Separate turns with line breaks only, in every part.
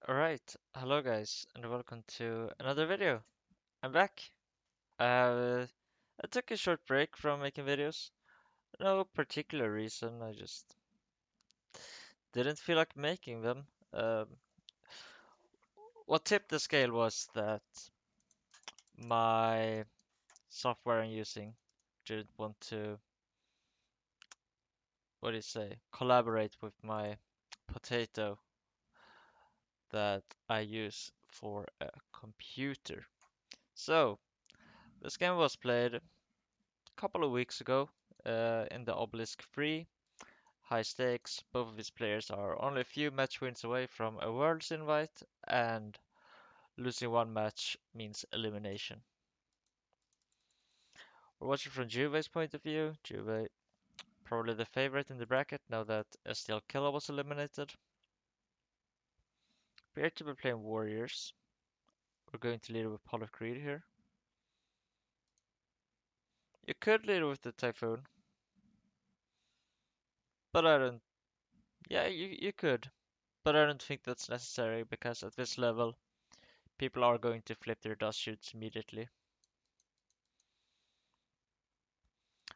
Alright, hello guys, and welcome to another video. I'm back. Uh, I took a short break from making videos. No particular reason, I just didn't feel like making them. What tipped the scale was that my software I'm using didn't want to, what do you say, collaborate with my potato that I use for a computer. So, this game was played couple of weeks ago in the Obelisk free. High stakes, both of his players are only a few match wins away from a Worlds invite, and losing one match means elimination. We're watching from Juve's point of view. Juve probably the favorite in the bracket now that STL Killa was eliminated. Appear to be playing Warriors. We're going to lead with Pot of Greed here. You could lead with the Typhoon, but I don't. Yeah, you could, but I don't think that's necessary because at this level, people are going to flip their dust shoots immediately.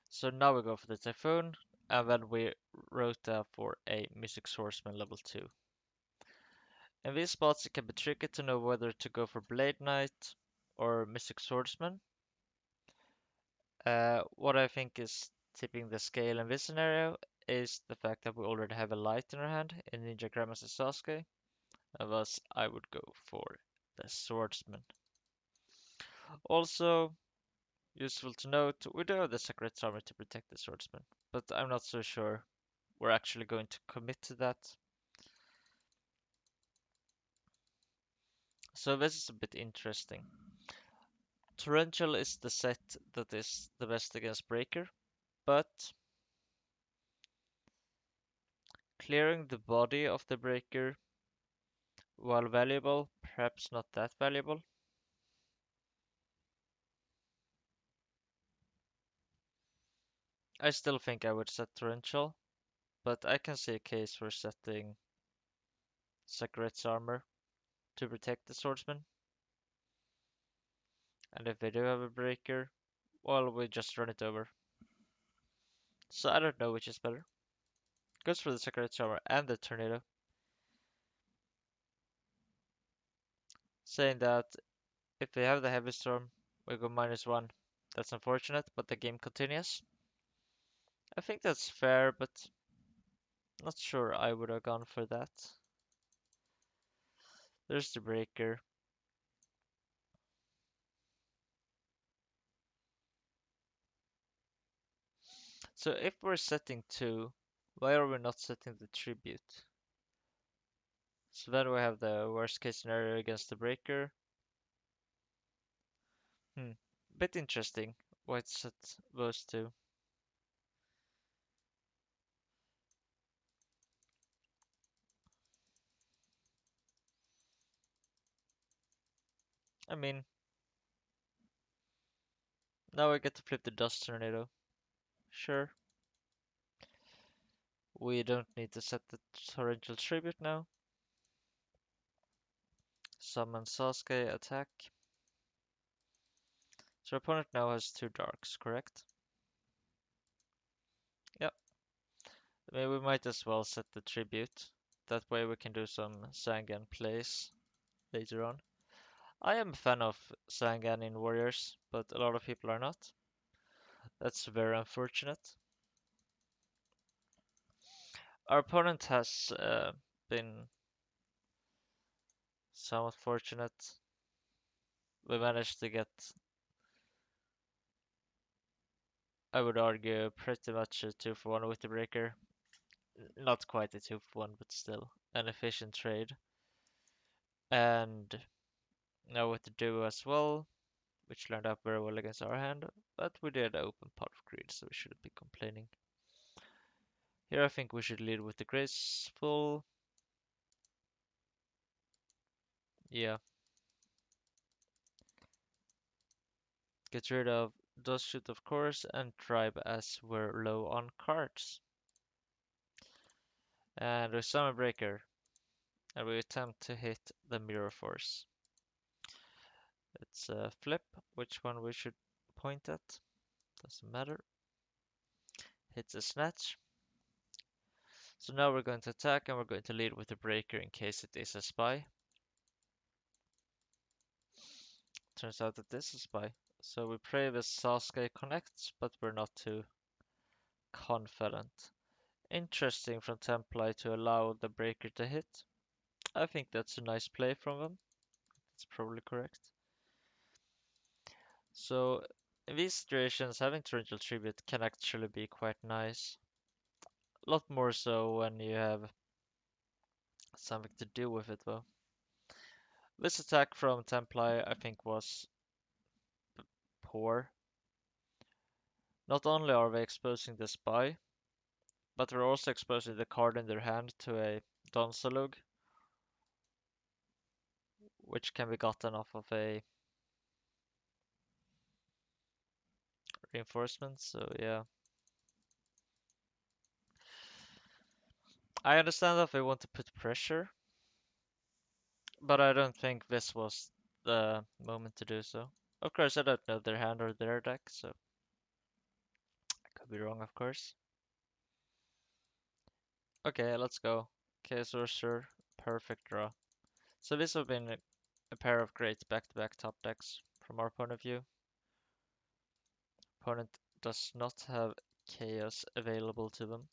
So now we go for the Typhoon, and then we rota for a Mystic Swordsman level 2. In these spots it can be tricky to know whether to go for Blade Knight or Mystic Swordsman. What I think is tipping the scale in this scenario is the fact that we already have a light in our hand in Ninja Grandmaster Sasuke, and thus I would go for the Swordsman. Also, useful to note, we do have the Sacred Armor to protect the Swordsman, but I'm not so sure we're actually going to commit to that. So this is a bit interesting. Torrential is the set that is the best against Breaker, but clearing the body of the Breaker, while valuable, perhaps not that valuable. I still think I would set Torrential, but I can see a case for setting Sacred's Armor to protect the Swordsman. And if they do have a Breaker, well, we just run it over. So I don't know which is better. Goes for the Sacred's Armor and the Tornado, saying that if they have the Heavy Storm, we go -1. That's unfortunate, but the game continues. I think that's fair, but not sure I would have gone for that. There's the Breaker. So if we're setting 2, why are we not setting the Tribute? So then we have the worst case scenario against the Breaker. Bit interesting why it's set those two. I mean, now we get to flip the Dust Tornado. Sure. We don't need to set the Torrential Tribute now. Summon Sasuke, attack. So our opponent now has 2 darks, correct? Yep. I mean, we might as well set the tribute. That way we can do some Sangan plays later on. I am a fan of Sangan in Warriors, but a lot of people are not. That's very unfortunate. Our opponent has been somewhat fortunate. We managed to get, I would argue, pretty much a 2 for 1 with the breaker. Not quite a 2 for 1, but still an efficient trade. And now with the duo as well, which lined up very well against our hand, but we did open Pot of Greed, so we shouldn't be complaining. Here I think we should lead with the Graceful. Yeah. Get rid of Dust Shoot, of course, and Tribe as we're low on cards. And with Summon Breaker, and we attempt to hit the mirror force. It's a flip, which one we should point at, doesn't matter. Hits a snatch. So now we're going to attack and we're going to lead with the breaker in case it is a spy. Turns out that this is a spy. So we pray the Sasuke connects, but we're not too confident. Interesting from Templi to allow the breaker to hit. I think that's a nice play from them. That's probably correct. So in these situations, having torrential tribute can actually be quite nice. A lot more so when you have something to do with it though. This attack from Templi I think was poor. Not only are they exposing the spy, but they're also exposing the card in their hand to a Donsalug, which can be gotten off of a reinforcement, so yeah. I understand that they want to put pressure, but I don't think this was the moment to do so. Of course, I don't know their hand or their deck, so I could be wrong, of course. Okay, let's go. Okay, Sorcerer, perfect draw. So this would have been a pair of great back-to-back top decks from our point of view. Opponent does not have Chaos available to them.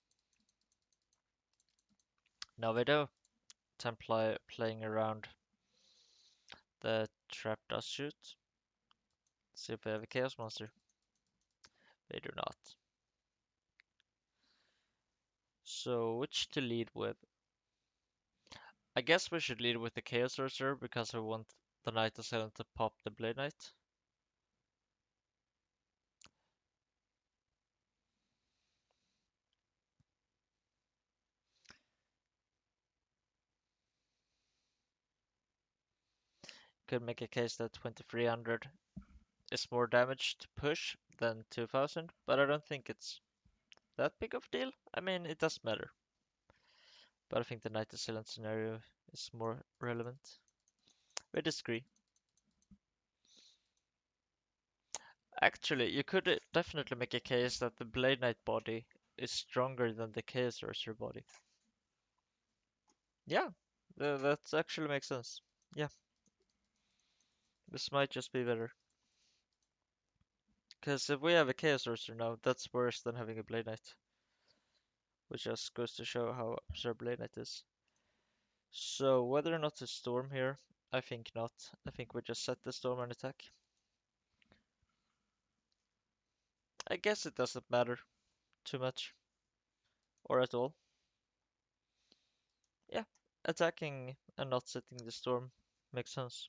Now they do. Templar playing around the trap does shoot. See if they have a Chaos Monster. They do not. So which to lead with? I guess we should lead with the Chaos Sorcerer because we want the Knight Assailant to pop the Blade Knight. Could make a case that 2300 is more damage to push than 2000, but I don't think it's that big of a deal. I mean, it does matter, but I think the Knight Assailant scenario is more relevant. We disagree. Actually, you could definitely make a case that the Blade Knight body is stronger than the Chaos Sorcerer body. Yeah, that actually makes sense. Yeah, this might just be better. Because if we have a Chaos Sorcerer now, that's worse than having a Blade Knight. Which just goes to show how absurd Blade Knight is. So, whether or not to Storm here, I think not. I think we just set the Storm and attack. I guess it doesn't matter too much. Or at all. Yeah, attacking and not setting the Storm makes sense.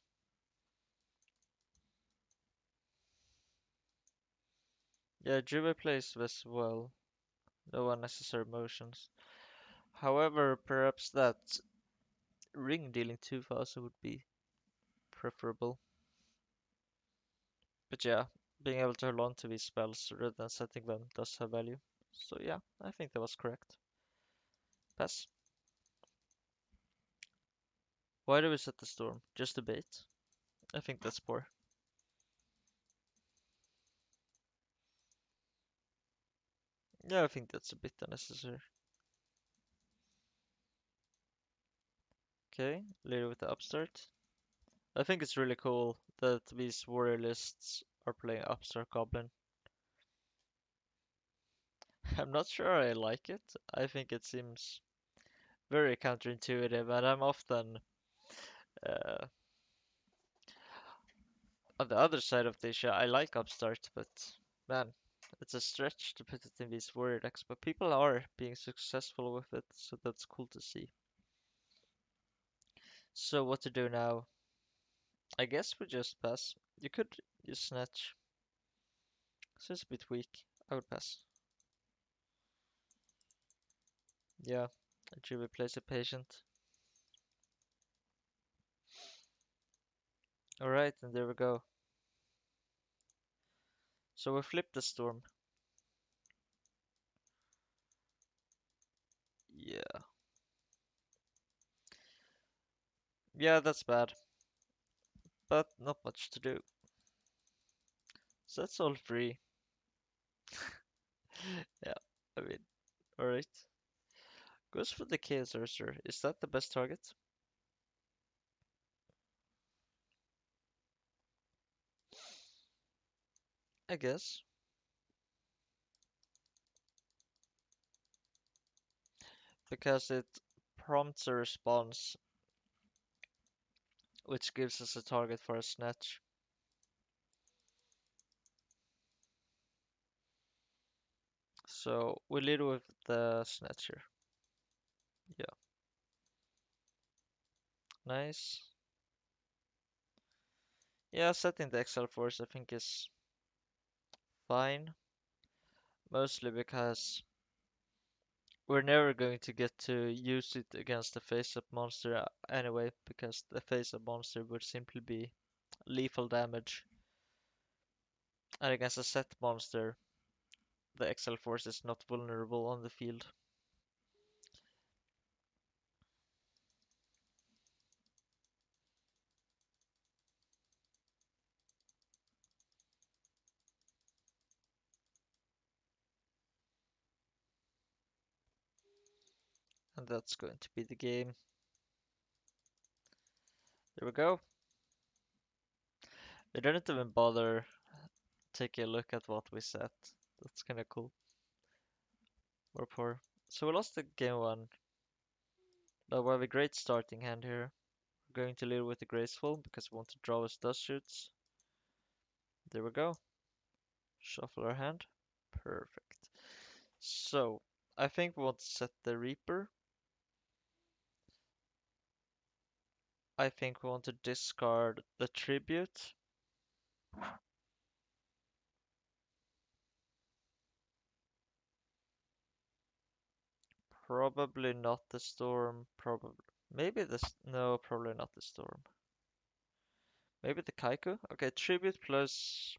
Yeah, Juve plays this well. No unnecessary motions. However, perhaps that ring dealing 2000 would be preferable. But yeah, being able to hold on to these spells rather than setting them does have value. So yeah, I think that was correct. Pass. Why do we set the storm? Just a bait? I think that's poor. Yeah, I think that's a bit unnecessary. Okay, later with the upstart. I think it's really cool that these warrior lists are playing upstart goblin. I'm not sure I like it. I think it seems very counterintuitive, and I'm often uh, on the other side of the issue. I like Upstart, but man, it's a stretch to put it in these warrior decks. But people are being successful with it, so that's cool to see. So what to do now? I guess we just pass. You could use Snatch. So it's a bit weak. I would pass. Yeah, Juve plays a patient. Alright, and there we go. So we flip the storm. Yeah. Yeah, that's bad, but not much to do. So that's all free. Yeah, I mean, alright. Goes for the Chaos Sorcerer. Is that the best target? I guess. Because it prompts a response which gives us a target for a snatch. So we lead with the snatcher. Yeah, nice. Yeah, setting the XL force I think is fine. Mostly because we're never going to get to use it against the face-up monster anyway, because the face-up monster would simply be lethal damage. And against a set monster, the XL force is not vulnerable on the field. And that's going to be the game. There we go. We didn't even bother taking a look at what we set. That's kinda cool. We're poor. So we lost the game one, but we have a great starting hand here. We're going to lead with the graceful because we want to draw his dust shoots. There we go. Shuffle our hand. Perfect. So I think we want to set the Reaper. I think we want to discard the Tribute. Probably not the Storm. Probably. Maybe this. No, probably not the Storm. Maybe the Kaiku? Okay, Tribute plus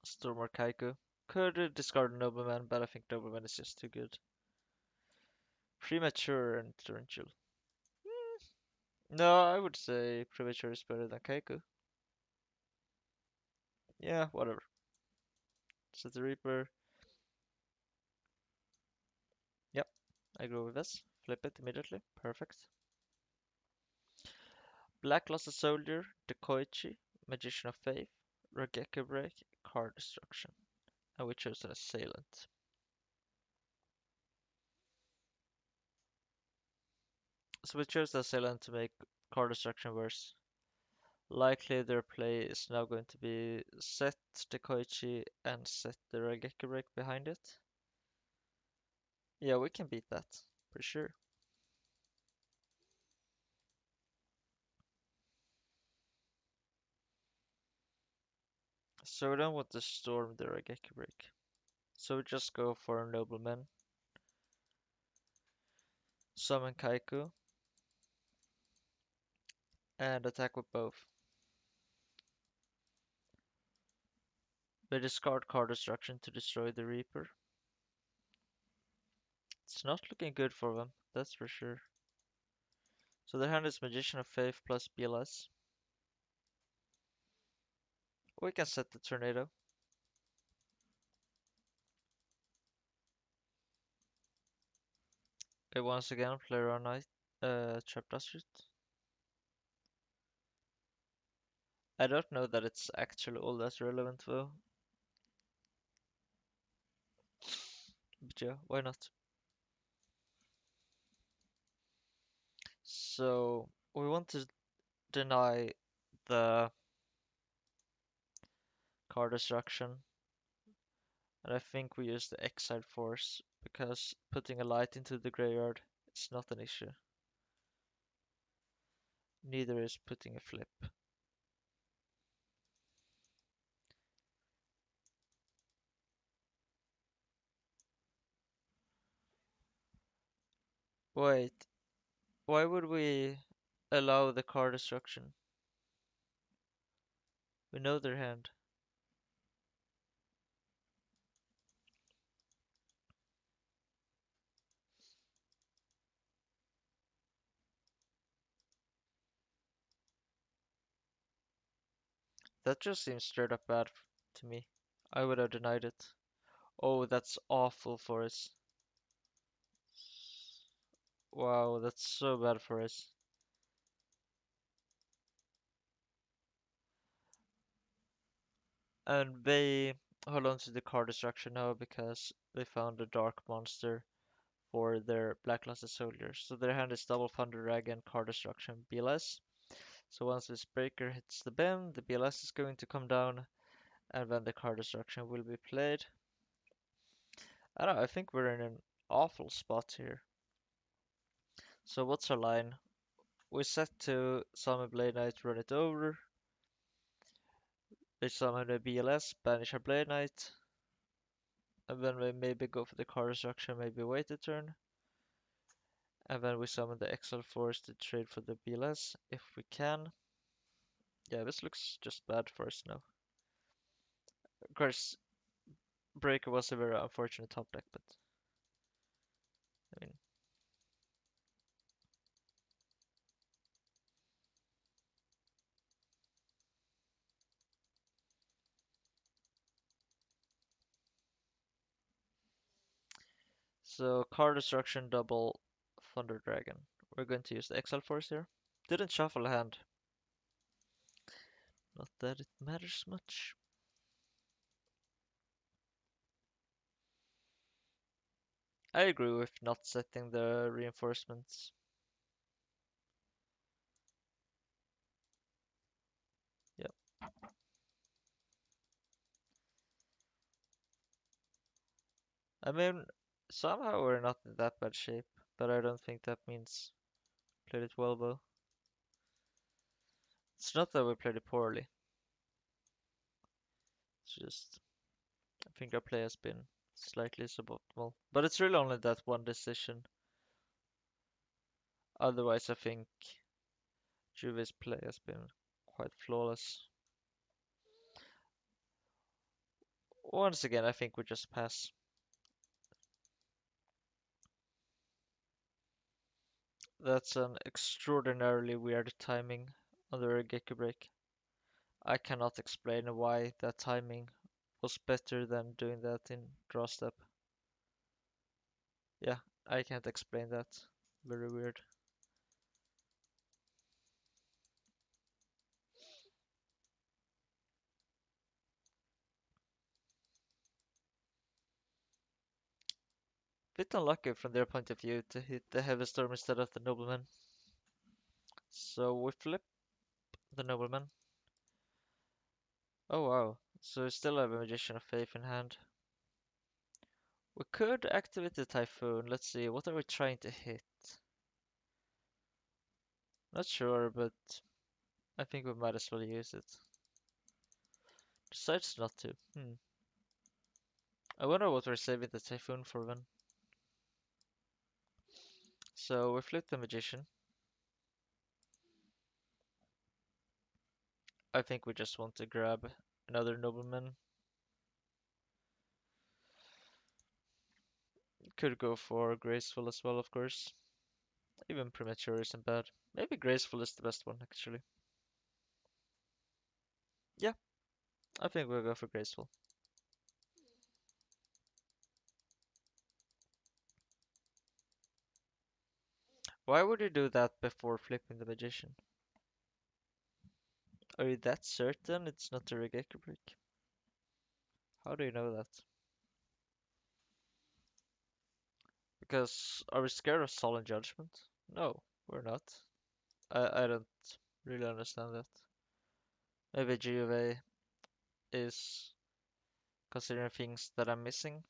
Storm or Kaiku. Could discard Nobleman, but I think Nobleman is just too good. Premature and Torrential. No, I would say Premature is better than Kaiku. Yeah, whatever. Set the Reaper. Yep, I agree with this. Flip it immediately. Perfect. Black lost a Soldier, Dekoichi, Magician of Faith, Rageki Break, Card Destruction. And we chose an Assailant. So we chose the Assailant to make Card Destruction worse. Likely their play is now going to be set the Koichi and set the Rageki Break behind it. Yeah, we can beat that, for sure. So we don't want to storm the Rageki Break. So we just go for a Nobleman. Summon Kaiku. And attack with both. We discard Card Destruction to destroy the Reaper. It's not looking good for them, that's for sure. So their hand is Magician of Faith plus BLS. We can set the Tornado. Okay, once again, player on night, Trap Dust Shoot. I don't know that it's actually all that relevant though. But yeah, why not? So we want to deny the card destruction, and I think we use the Exile Force because putting a light into the graveyard is not an issue. Neither is putting a flip. Wait, why would we allow the card destruction? We know their hand. That just seems straight up bad to me. I would have denied it. Oh, that's awful for us. Wow, that's so bad for us. And they hold on to the card destruction now because they found a dark monster for their blacklisted soldiers. So their hand is double Thunder Dragon, card destruction, BLS. So once this breaker hits the bin, the BLS is going to come down, and then the card destruction will be played. I don't know, I think we're in an awful spot here. So what's our line? We set to summon Blade Knight, run it over. They summon a BLS, banish our Blade Knight. And then we maybe go for the card destruction, maybe wait a turn. And then we summon the Exile Force to trade for the BLS if we can. Yeah, this looks just bad for us now. Of course, Breaker was a very unfortunate top deck, but I mean, so card destruction, double Thunder Dragon. We're going to use the Exile Force here. Didn't shuffle a hand. Not that it matters much. I agree with not setting the reinforcements. Yeah. I mean, somehow we're not in that bad shape, but I don't think that means played it well though. It's not that we played it poorly. It's just I think our play has been slightly suboptimal. But it's really only that one decision. Otherwise, I think Juve's play has been quite flawless. Once again, I think we just pass. That's an extraordinarily weird timing under a Gecko break. I cannot explain why that timing was better than doing that in draw step. Yeah, I can't explain that. Very weird. Bit unlucky from their point of view to hit the Heavy Storm instead of the Nobleman. So we flip the Nobleman. Oh wow, so we still have a Magician of Faith in hand. We could activate the Typhoon. Let's see, what are we trying to hit? Not sure, but I think we might as well use it. Decides not to. I wonder what we're saving the Typhoon for then. So we flip the Magician. I think we just want to grab another Nobleman. Could go for Graceful as well, of course. Even Premature isn't bad. Maybe Graceful is the best one, actually. Yeah, I think we'll go for Graceful. Why would you do that before flipping the Magician? Are you that certain it's not a Regeki break? How do you know that? Because are we scared of Solemn Judgment? No, we're not. I don't really understand that. Maybe GUV is considering things that I'm missing,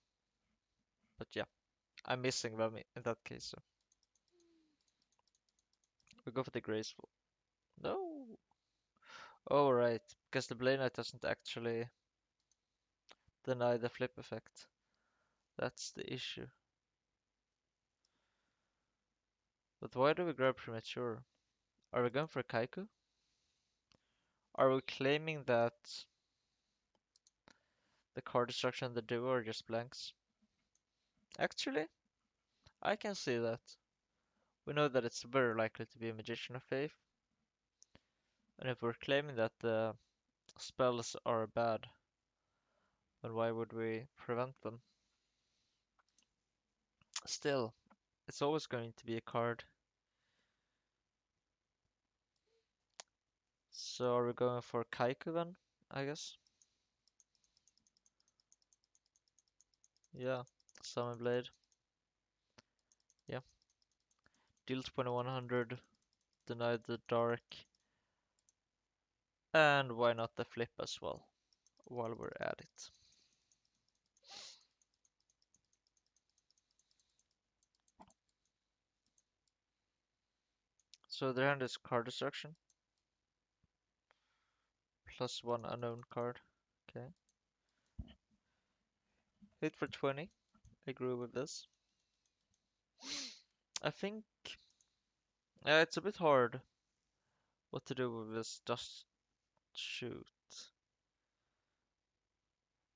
but yeah, I'm missing them in that case. So we go for the Graceful. No. Oh right, because the Blade Knight doesn't actually deny the flip effect. That's the issue. But why do we grab Premature? Are we going for Kaiku? Are we claiming that the card destruction and the duo are just blanks? Actually, I can see that. We know that it's very likely to be a Magician of Faith. And if we're claiming that the spells are bad, then why would we prevent them? Still, it's always going to be a card. So are we going for Kaiku then? I guess. Yeah. Summon Blade. Yeah. Deal 2100. Deny the dark. And why not the flip as well, while we're at it. So their hand is card destruction. Plus one unknown card. Okay. Hit for 20. I agree with this. I think it's a bit hard what to do with this dust shoot.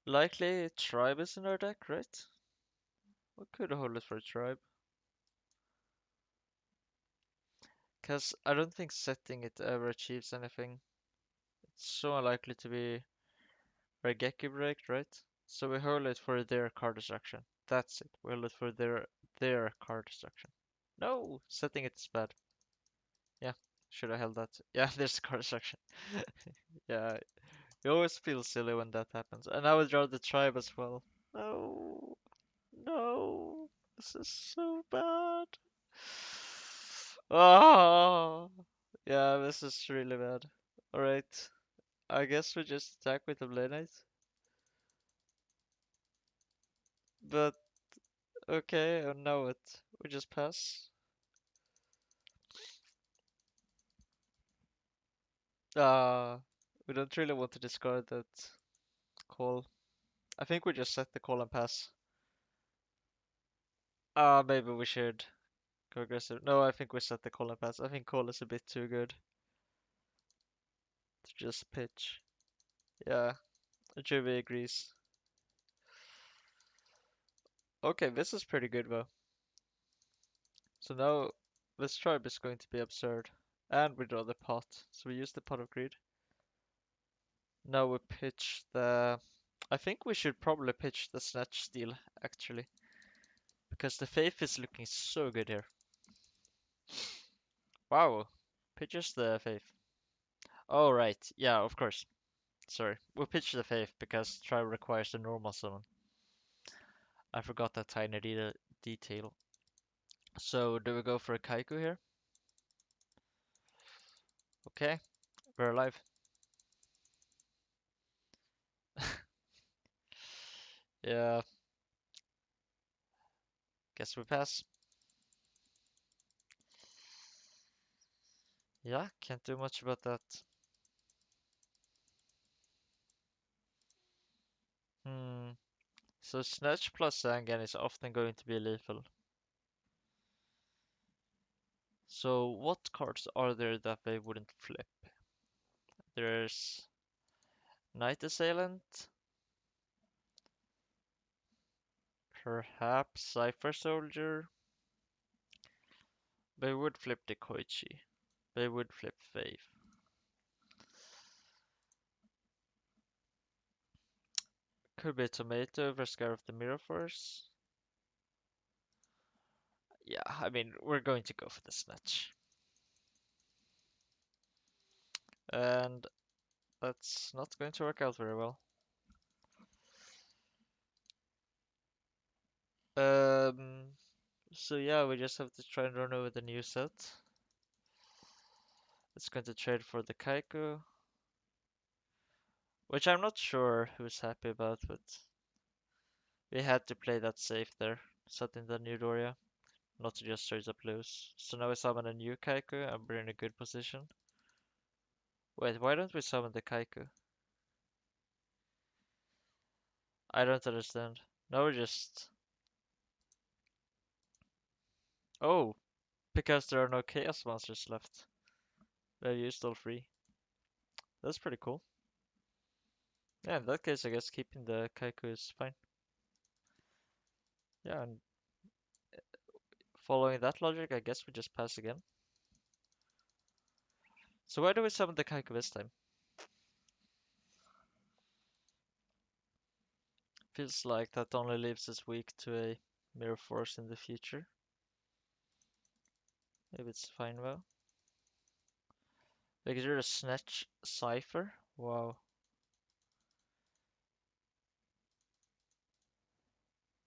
Likely tribe is in our deck, right? We could hold it for a tribe. Because I don't think setting it ever achieves anything. It's so unlikely to be Regeki break, right? So we hold it for their card destruction. That's it. We hold it for their card destruction. No, setting it is bad. Yeah, should have held that. Yeah, there's card destruction. Yeah, you always feel silly when that happens. And I would draw the tribe as well. No, no, this is so bad. Oh, yeah, this is really bad. Alright, I guess we just attack with the Blade Knight. But, okay, I know it. We just pass. We don't really want to discard that call. I think we just set the call and pass. Maybe we should go aggressive. No, I think we set the call and pass. I think call is a bit too good to just pitch. Yeah, Juve agrees. Okay, this is pretty good though. So now this tribe is going to be absurd. And we draw the pot. So we use the pot of greed. Now we pitch the... I think we should probably pitch the snatch steal, actually. Because the faith is looking so good here. Wow. Pitches the faith. Oh, right. Yeah, of course. Sorry. We pitch the faith because tribe requires the normal summon. I forgot that tiny detail. So do we go for a Kaiku here? Okay, we're alive. Yeah, guess we pass. Yeah, can't do much about that. Hmm. So Snatch plus Sangan is often going to be lethal. So what cards are there that they wouldn't flip? There's Night Assailant, perhaps Cypher Soldier. They would flip the Koichi. They would flip Faith. Could be Tomato for Scar of the Mirror Force. Yeah, I mean, we're going to go for the Snatch. And that's not going to work out very well. Um, so yeah, we just have to try and run over the new set. It's going to trade for the Kaiku, which I'm not sure who's happy about, but we had to play that safe there, setting the new Doria, not to just straight up lose. So now we summon a new Kaiku and we're in a good position. Wait, why don't we summon the Kaiku? I don't understand. Now we're just... Oh, because there are no Chaos Monsters left. They've used all three. That's pretty cool. Yeah, in that case, I guess keeping the Kaiku is fine. Yeah, and following that logic, I guess we just pass again. So why do we summon the Kaiku this time? Feels like that only leaves us weak to a Mirror Force in the future. Maybe it's fine though. Like, is there a Snatch Cipher? Wow.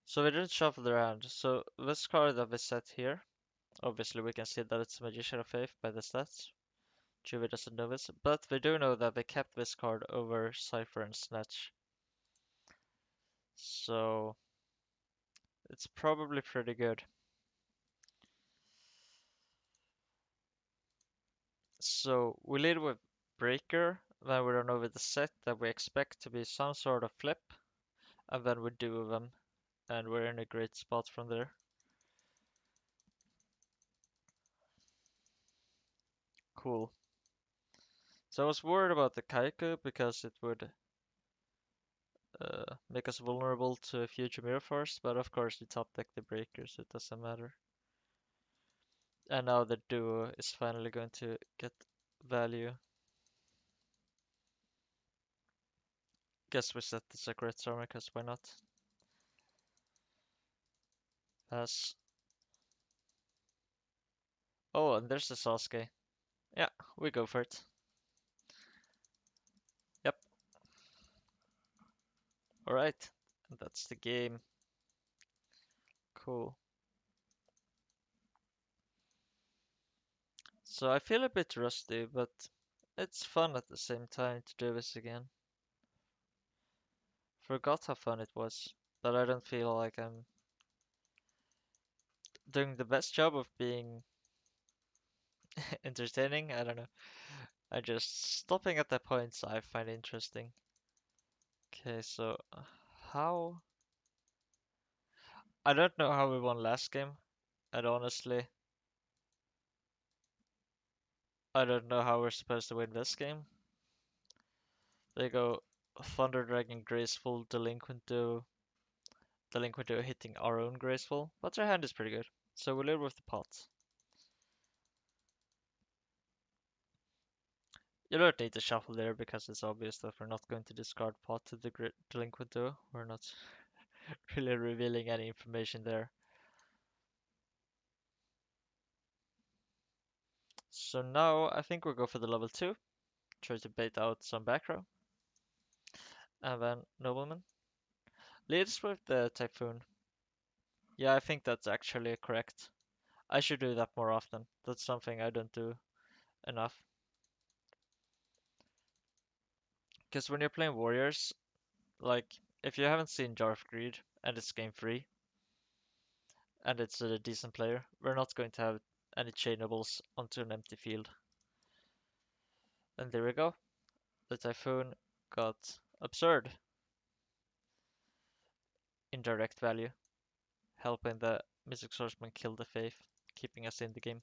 So we didn't shuffle around. So this card that we set here, obviously we can see that it's Magician of Faith by the stats. Juve doesn't know this, but we do know that we kept this card over Cipher and Snatch. So it's probably pretty good. So we lead with Breaker, then we run over the set that we expect to be some sort of flip, and then we do them, and we're in a great spot from there. Cool. So I was worried about the Kaiku because it would make us vulnerable to a future Mirror Force, but of course we top deck the Breaker, so it doesn't matter. And now the Duo is finally going to get value. Guess we set the Sacred Armor, because why not? Pass. Oh, and there's the Sasuke. Yeah, we go for it. Yep, alright. That's the game. Cool. So I feel a bit rusty, but it's fun at the same time to do this again. Forgot how fun it was, but I don't feel like I'm doing the best job of being entertaining. I don't know. I just stopping at the points I find interesting. Okay, so how? I don't know how we won last game, and honestly, I don't know how we're supposed to win this game. They go Thunder Dragon Graceful, Delinquent Duo hitting our own Graceful, but their hand is pretty good. So we live with the pot. You don't need to shuffle there because it's obvious that we're not going to discard pot to the Delinquent Duo. We're not really revealing any information there. So now I think we'll go for the level 2. Try to bait out some back row. And then Nobleman. Leads with the Typhoon. Yeah, I think that's actually correct. I should do that more often. That's something I don't do enough. Because when you're playing Warriors, like, if you haven't seen Jar of Greed, and it's game free, and it's a decent player, we're not going to have any chainables onto an empty field. And there we go. The Typhoon got absurd indirect value, helping the Mystic Swordsman kill the Faith, keeping us in the game.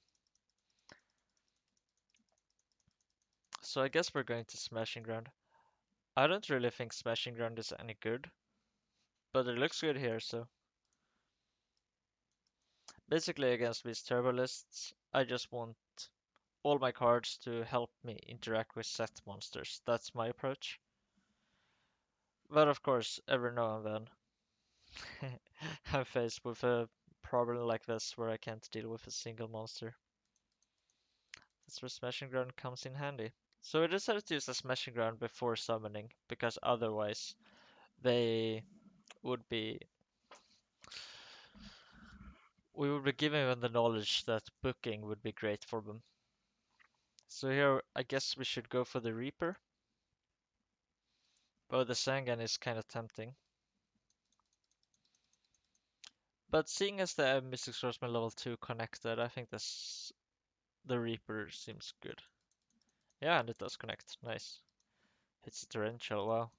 So I guess we're going to Smashing Ground. I don't really think Smashing Ground is any good, but it looks good here, so. Basically against these turbo lists, I just want all my cards to help me interact with set monsters. That's my approach. But of course, every now and then, I'm faced with a problem like this where I can't deal with a single monster. That's where Smashing Ground comes in handy. So I decided to use a Smashing Ground before summoning, because otherwise they would be we would be giving them the knowledge that booking would be great for them. So here I guess we should go for the Reaper. But the Sangan is kind of tempting. But seeing as the Mystic Swordsman level 2 connected, I think the Reaper seems good. Yeah, and it does connect. Nice. It's torrential, wow.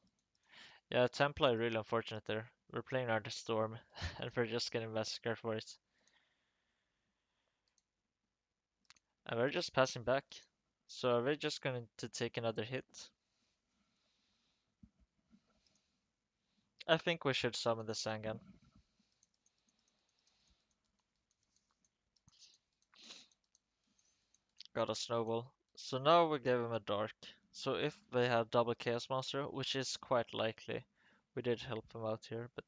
Yeah, Templar really unfortunate there. We're playing Art of Storm, and we're just getting massacred for it. And we're just passing back. So are we just going to take another hit? I think we should summon the Sangan. Got a snowball. So now we give him a dark. So if they have double Chaos Monster, which is quite likely, We did help him out here, but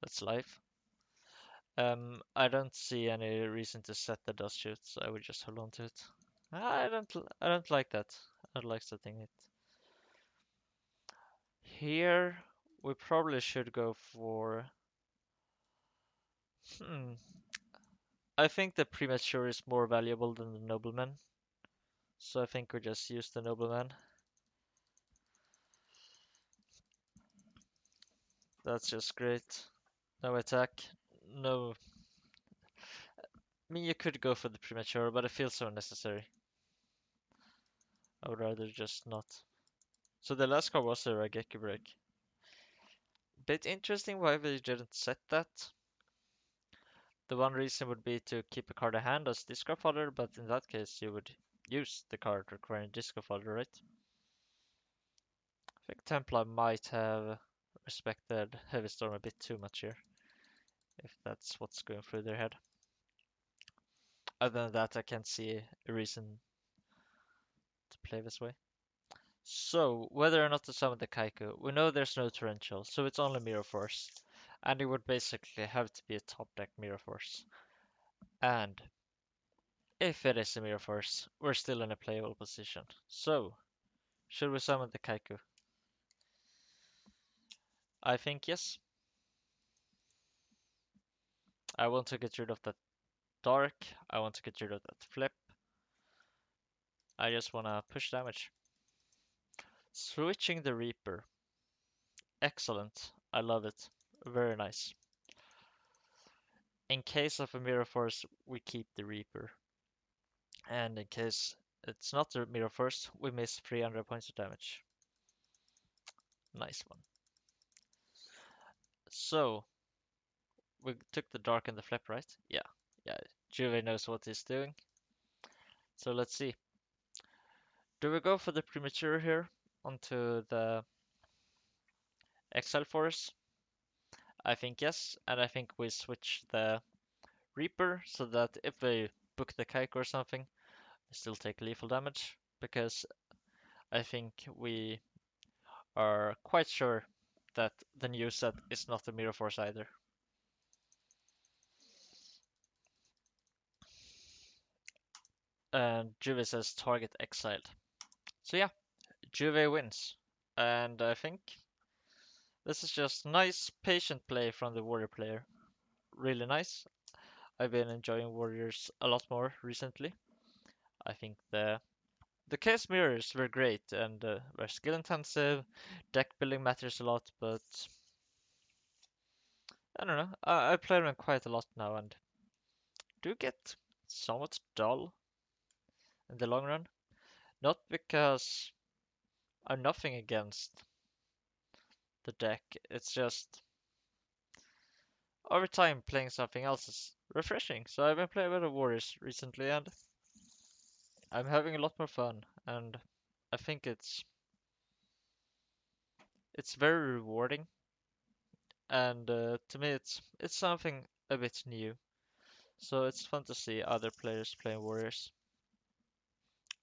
that's life. I don't see any reason to set the dust shoot, so I would just hold on to it. I don't like that. I don't like setting it. Here, we probably should go for... Hmm. I think the premature is more valuable than the nobleman, so I think we just use the nobleman. That's just great. No attack. No. I mean, you could go for the premature, but it feels so unnecessary. I would rather just not. So the last card was a Raigeki break. Bit interesting why we didn't set that. The one reason would be to keep a card in hand as discard fodder, but in that case you would use the card requiring discard fodder, right? I think Templar might have respected Heavy Storm a bit too much here, if that's what's going through their head. Other than that, I can't see a reason to play this way. So, whether or not to summon the Kaiku, we know there's no Torrential, so it's only Mirror Force. And it would basically have to be a top deck Mirror Force. And if it is a Mirror Force, we're still in a playable position. So, should we summon the Kaiku? I think yes. I want to get rid of that Dark. I want to get rid of that Flip. I just want to push damage. Switching the Reaper. Excellent. I love it. Very nice. In case of a Mirror Force, we keep the Reaper. And in case it's not the Mirror Force, we miss 300 points of damage. Nice one. So, we took the Dark and the Flip, right? Yeah. Yeah, Juve knows what he's doing. So let's see. Do we go for the Premature here onto the Exile Force? I think yes, and I think we switch the Reaper so that if they book the Kike or something, we still take lethal damage, because I think we are quite sure that the new set is not a Mirror Force either. And Juve says target exiled. So yeah, Juve wins. And I think this is just nice, patient play from the Warrior player. Really nice. I've been enjoying Warriors a lot more recently. I think the case mirrors were great and were skill intensive. Deck building matters a lot, but I don't know. I play them quite a lot now and do get somewhat dull in the long run. Not because I'm nothing against the deck. It's just over time playing something else is refreshing. So I've been playing with the Warriors recently and I'm having a lot more fun. And I think it's very rewarding. And to me, it's something a bit new. So it's fun to see other players playing Warriors.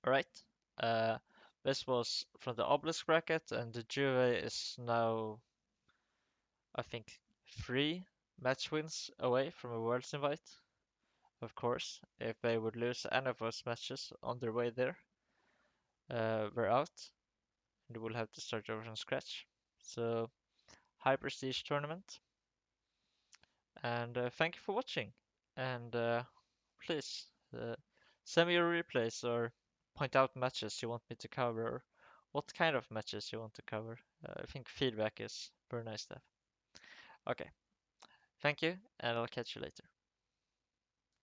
Alright. Uh, this was from the Obelisk bracket, and the Juve is now, I think, 3 match wins away from a Worlds invite. Of course, if they would lose any of those matches on their way there, we're out, and we'll have to start over from scratch. So, high prestige tournament, and thank you for watching. And please send me your replays or point out matches you want me to cover, or what kind of matches you want to cover. I think feedback is very nice stuff. Okay, thank you, and I'll catch you later.